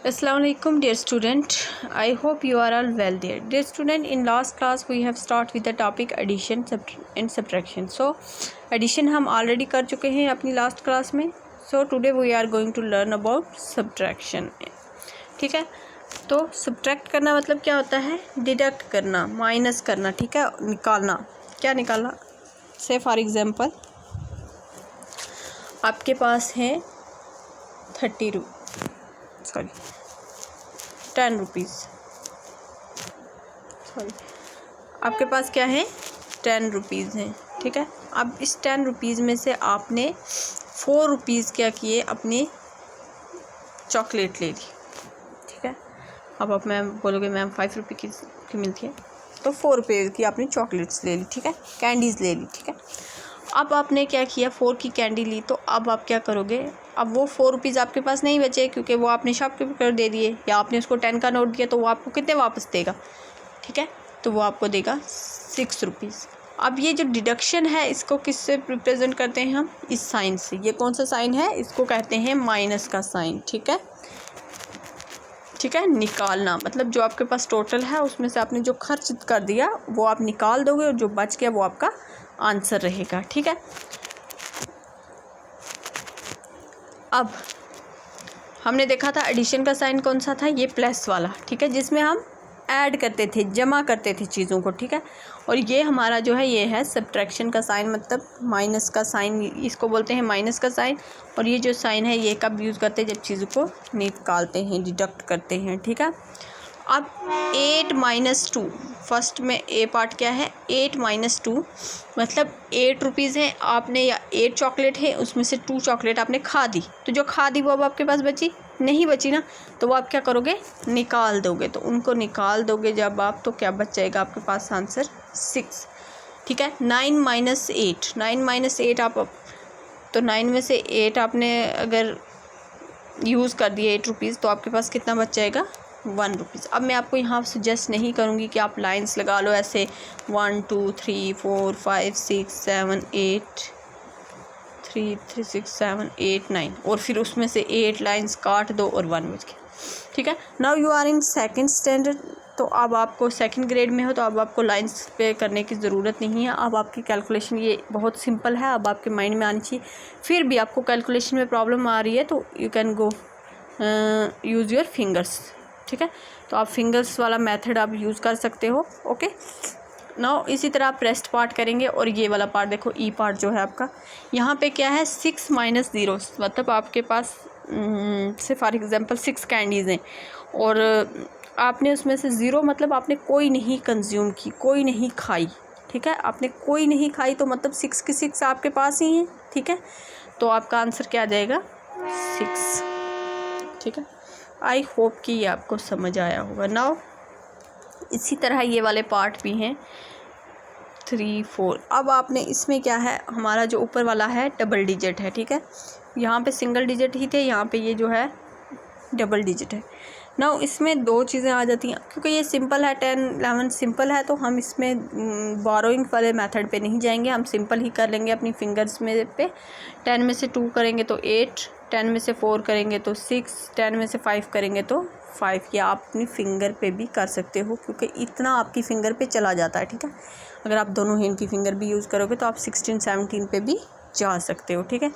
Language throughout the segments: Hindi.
Assalamualaikum dear student, I hope you are all well there. Dear student, in last class we have started with the topic addition and subtraction. So addition हम already कर चुके हैं अपनी last class में. So today we are going to learn about subtraction. ठीक है, तो subtract करना मतलब क्या होता है? डिडक्ट करना, माइनस करना. ठीक है, निकालना. क्या निकालना? से फॉर एग्जाम्पल आपके पास है 10 रुपीज़. आपके पास क्या है? 10 रुपीज़ हैं. ठीक है, अब इस 10 रुपीज़ में से आपने 4 रुपीज़ क्या किए? अपनी चॉकलेट ले ली. ठीक है, अब आप मैम बोलोगे मैम 5 रुपये की मिलती है, तो 4 रुपये की आपने चॉकलेट्स ले ली. ठीक है, कैंडीज़ ले ली. ठीक है, अब आपने क्या किया? 4 की कैंडी ली, तो अब आप क्या करोगे? अब वो 4 रुपीज़ आपके पास नहीं बचे क्योंकि वो आपने शॉपकीपर कर दे दिए, या आपने उसको 10 का नोट दिया, तो वो आपको कितने वापस देगा? ठीक है, तो वो आपको देगा 6 रुपीज़. अब ये जो डिडक्शन है इसको किससे रिप्रेजेंट करते हैं हम? इस साइन से. ये कौन सा साइन है? इसको कहते हैं माइनस का साइन. ठीक है, ठीक है, निकालना मतलब जो आपके पास टोटल है उसमें से आपने जो खर्च कर दिया वो आप निकाल दोगे और जो बच गया वो आपका आंसर रहेगा. ठीक है, अब हमने देखा था एडिशन का साइन कौन सा था? ये प्लस वाला. ठीक है, जिसमें हम ऐड करते थे, जमा करते थे चीज़ों को. ठीक है, और ये हमारा जो है ये है सब्ट्रैक्शन का साइन, मतलब माइनस का साइन. इसको बोलते हैं माइनस का साइन. और ये जो साइन है ये कब यूज़ करते हैं? जब चीज़ों को निकालते हैं, डिडक्ट करते हैं. ठीक है, अब 8 - 2, फर्स्ट में ए पार्ट क्या है? 8 - 2 मतलब 8 रुपीज़ हैं आपने, या 8 चॉकलेट है, उसमें से 2 चॉकलेट आपने खा दी. तो जो खा दी वो अब आपके पास बची नहीं? बची ना, तो वो आप क्या करोगे? निकाल दोगे. तो उनको निकाल दोगे जब आप, तो क्या बच जाएगा आपके पास? आंसर 6. ठीक है, 9 - 8, 9 - 8 आप, तो 9 में से 8 आपने अगर यूज़ कर दिए 8 रुपीज़, तो आपके पास कितना बच जाएगा? 1 रुपीज़. अब मैं आपको यहाँ सजेस्ट नहीं करूँगी कि आप लाइंस लगा लो ऐसे 1 2 3 4 5 6 7 8 3 3 6 7 8 9 और फिर उसमें से 8 लाइंस काट दो और 1 बच गया. ठीक है, now you are in second standard. तो अब आपको सेकंड ग्रेड में हो, तो अब आपको लाइंस पे करने की ज़रूरत नहीं है. अब आपकी कैलकुलेशन ये बहुत सिंपल है, अब आपके माइंड में आनी चाहिए. फिर भी आपको कैलकुलेशन में प्रॉब्लम आ रही है तो you can go use your fingers. ठीक है, तो आप फिंगर्स वाला मेथड आप यूज़ कर सकते हो. ओके, नाउ इसी तरह आप रेस्ट पार्ट करेंगे. और ये वाला पार्ट देखो, ई पार्ट जो है आपका, यहाँ पे क्या है? 6 - 0, मतलब आपके पास से फॉर एग्जांपल 6 कैंडीज़ हैं और आपने उसमें से 0 मतलब आपने कोई नहीं कंज्यूम की, कोई नहीं खाई. ठीक है, आपने कोई नहीं खाई तो मतलब 6 की 6 आपके पास ही हैं. ठीक है, तो आपका आंसर क्या आ जाएगा? 6. ठीक है, आई होप कि ये आपको समझ आया होगा. नाउ इसी तरह ये वाले पार्ट भी हैं 3 4. अब आपने इसमें क्या है? हमारा जो ऊपर वाला है डबल डिजिट है. ठीक है, यहाँ पे सिंगल डिजिट ही थे, यहाँ पे ये जो है डबल डिजिट है. नाउ इसमें 2 चीज़ें आ जाती हैं क्योंकि ये सिंपल है, 10 11 सिंपल है, तो हम इसमें बोरोइंग वाले मेथड पे नहीं जाएंगे, हम सिंपल ही कर लेंगे अपनी फिंगर्स में पे. 10 में से 2 करेंगे तो 8, 10 में से 4 करेंगे तो 6, 10 में से 5 करेंगे तो 5. या आप अपनी फिंगर पे भी कर सकते हो क्योंकि इतना आपकी फिंगर पे चला जाता है. ठीक है, अगर आप दोनों हैंड की फिंगर भी यूज़ करोगे तो आप 16 17 पे भी जा सकते हो. ठीक है,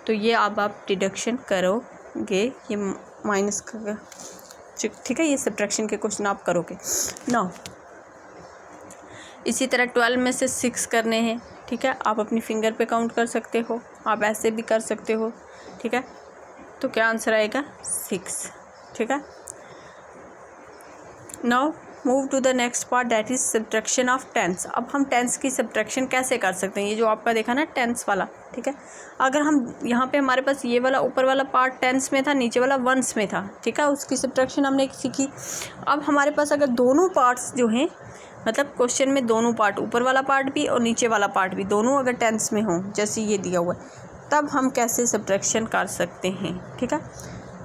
तो ये अब आप डिडक्शन करोगे, ये माइनस का. ठीक है, ये सब्ट्रैक्शन के क्वेश्चन आप करोगे. नाउ इसी तरह 12 में से 6 करने हैं. ठीक है, आप अपनी फिंगर पे काउंट कर सकते हो, आप ऐसे भी कर सकते हो. ठीक है, तो क्या आंसर आएगा? 6. ठीक है, now move to the next part, that is subtraction of tens. अब हम टेंस की सब्ट्रैक्शन कैसे कर सकते हैं? ये जो आपका देखा ना टेंस वाला. ठीक है, अगर हम यहाँ पे हमारे पास ये वाला ऊपर वाला पार्ट टेंस में था, नीचे वाला वंस में था. ठीक है, उसकी सब्ट्रैक्शन हमने सीखी. अब हमारे पास अगर दोनों पार्ट्स जो हैं, मतलब क्वेश्चन में दोनों पार्ट, ऊपर वाला पार्ट भी और नीचे वाला पार्ट भी, दोनों अगर टेंस में हों जैसे ये दिया हुआ है, तब हम कैसे सब्ट्रैक्शन कर सकते हैं? ठीक है,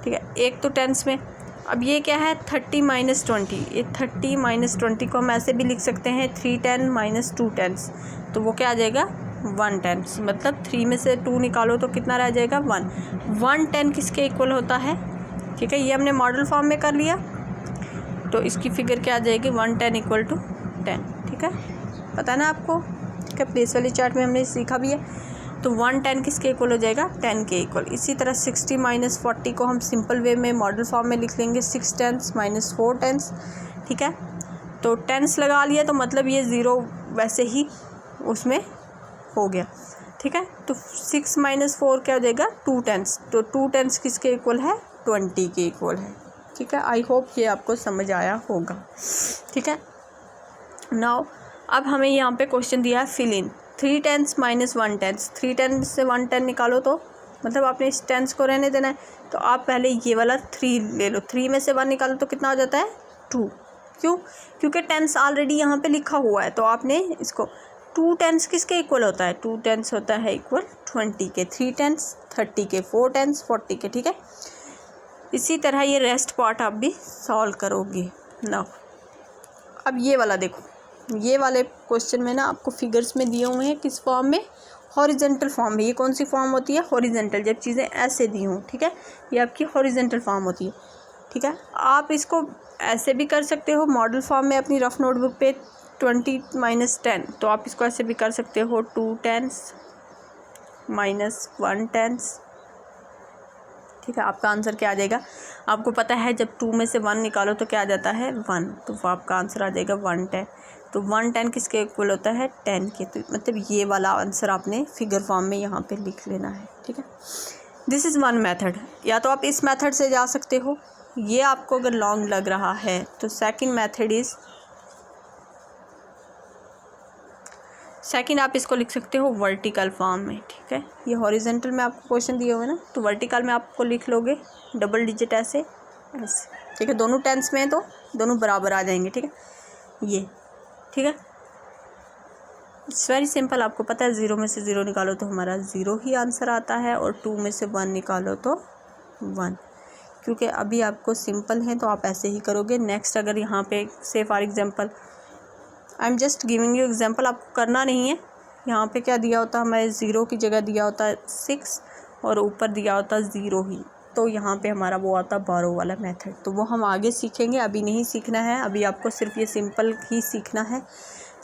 ठीक है, एक तो टेंस में. अब ये क्या है? 30 - 20. ये 30 - 20 को हम ऐसे भी लिख सकते हैं 3 10 - 2 10. तो वो क्या आ जाएगा? 1 10. मतलब 3 में से 2 निकालो तो कितना रह जाएगा? 1. 1 10 किसके इक्वल होता है? ठीक है। ये हमने मॉडल फॉर्म में कर लिया, तो इसकी फिगर क्या आ जाएगी 110 = 10, ठीक है, पता है ना आपको, ठीक है। प्लेस वाली चार्ट में हमने सीखा भी है। तो 110 किसके इक्वल हो जाएगा 10 के इक्वल। इसी तरह 60 - 40 को हम सिंपल वे में मॉडल फॉर्म में लिख लेंगे 6 10s - 4 10s, ठीक है। तो 10s लगा लिया तो मतलब ये 0 वैसे ही उसमें हो गया, ठीक है। तो 6 - 4 क्या हो जाएगा 2 10s, तो 2 10s किसके इक्वल है 20 के इक्वल है, ठीक है। आई होप ये आपको समझ आया होगा, ठीक है। नाउ अब हमें यहाँ पे क्वेश्चन दिया है फिल इन 3 10s - 1 10s। 3 10 से 1 10 निकालो तो मतलब आपने इस 10s को रहने देना है, तो आप पहले ये वाला 3 ले लो। 3 में से 1 निकालो तो कितना हो जाता है 2। क्यों? क्योंकि 10s ऑलरेडी यहाँ पे लिखा हुआ है, तो आपने इसको 2 10s किसके इक्वल होता है 2 10s होता है इक्वल 20 के, 3 10s 30 के, 4 10s 40 के, ठीक है। इसी तरह ये रेस्ट पार्ट आप भी सॉल्व करोगे ना। अब ये वाला देखो, ये वाले क्वेश्चन में ना आपको फिगर्स में दिए हुए हैं किस फॉर्म में, हॉरिजेंटल फॉर्म में। ये कौन सी फॉर्म होती है हॉरिजेंटल, जब चीज़ें ऐसे दी हों, ठीक है, ये आपकी हॉरिजेंटल फॉर्म होती है, ठीक है। आप इसको ऐसे भी कर सकते हो मॉडल फॉर्म में अपनी रफ नोटबुक पे 20 - 10, तो आप इसको ऐसे भी कर सकते हो 2 10s - 1 10s, ठीक है। आपका आंसर क्या आ जाएगा, आपको पता है जब 2 में से 1 निकालो तो क्या आ जाता है 1, तो वो आपका आंसर आ जाएगा 110। तो 110 किसके इक्वल होता है 10 के, तो मतलब ये वाला आंसर आपने फिगर फॉर्म में यहाँ पे लिख लेना है, ठीक है। दिस इज़ वन मेथड, या तो आप इस मेथड से जा सकते हो, ये आपको अगर लॉन्ग लग रहा है तो सेकंड आप इसको लिख सकते हो वर्टिकल फॉर्म में, ठीक है। ये हॉरिजेंटल में आपको क्वेश्चन दिए हुए ना, तो वर्टिकल में आपको लिख लोगे डबल डिजिट ऐसे, ठीक है। दोनों 10s में तो दोनों बराबर आ जाएंगे, ठीक है, ये, ठीक है। इट्स वेरी सिंपल, आपको पता है 0 में से 0 निकालो तो हमारा 0 ही आंसर आता है, और 2 में से 1 निकालो तो 1। क्योंकि अभी आपको सिंपल है तो आप ऐसे ही करोगे। नेक्स्ट अगर यहाँ पे से for example I am just giving you example, आपको करना नहीं है। यहाँ पे क्या दिया होता है हमारे 0 की जगह दिया होता है 6 और ऊपर दिया होता है 0 ही, तो यहाँ पे हमारा वो आता है बारो वाला मेथड, तो वो हम आगे सीखेंगे, अभी नहीं सीखना है। अभी आपको सिर्फ ये सिंपल ही सीखना है,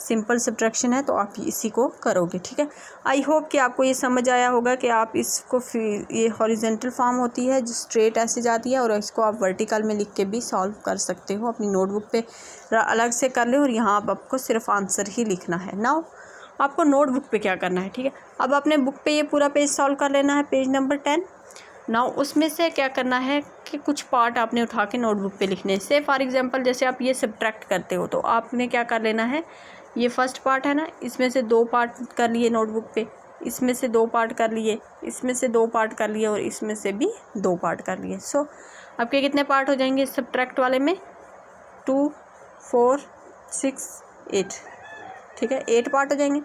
सिंपल सब्ट्रैक्शन है, तो आप इसी को करोगे, ठीक है। आई होप कि आपको ये समझ आया होगा कि आप इसको ये हॉरिजेंटल फॉर्म होती है जो स्ट्रेट ऐसे जाती है, और इसको आप वर्टिकल में लिख के भी सॉल्व कर सकते हो। अपनी नोटबुक पे अलग से कर ले, और यहाँ आपको सिर्फ आंसर ही लिखना है। नाउ आपको नोटबुक पे क्या करना है, ठीक है। अब अपने बुक पे ये पूरा पेज सॉल्व कर लेना है, पेज नंबर 10। नाउ उसमें से क्या करना है कि कुछ पार्ट आपने उठा के नोटबुक पे लिखने हैं। से फॉर एग्जांपल जैसे आप ये सब्ट्रैक्ट करते हो, तो आपने क्या कर लेना है, ये फर्स्ट पार्ट है ना, इसमें से 2 पार्ट कर लिए नोटबुक पे, इसमें से 2 पार्ट कर लिए, इसमें से 2 पार्ट कर लिए, और इसमें से भी 2 पार्ट कर लिए। सो आपके कितने पार्ट हो जाएंगे सब्ट्रैक्ट वाले में 2 4 6 8, ठीक है, 8 पार्ट हो जाएंगे।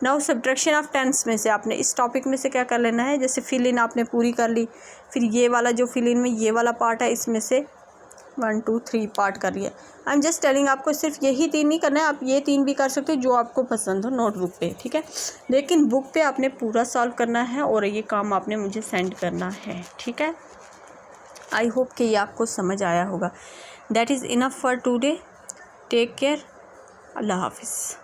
नाउ सब्ट्रैक्शन ऑफ 10s में से आपने इस टॉपिक में से क्या कर लेना है, जैसे फिल इन आपने पूरी कर ली, फिर ये वाला जो फिल इन में ये वाला पार्ट है इसमें से 1 2 3 पार्ट कर लिए। आई एम जस्ट टेलिंग, आपको सिर्फ यही 3 नहीं करना है, आप ये 3 भी कर सकते हो जो आपको पसंद हो नोटबुक पे, ठीक है। लेकिन बुक पे आपने पूरा सॉल्व करना है, और ये काम आपने मुझे सेंड करना है, ठीक है। आई होप कि ये आपको समझ आया होगा। That is enough for today. Take care, अल्लाह हाफिज़।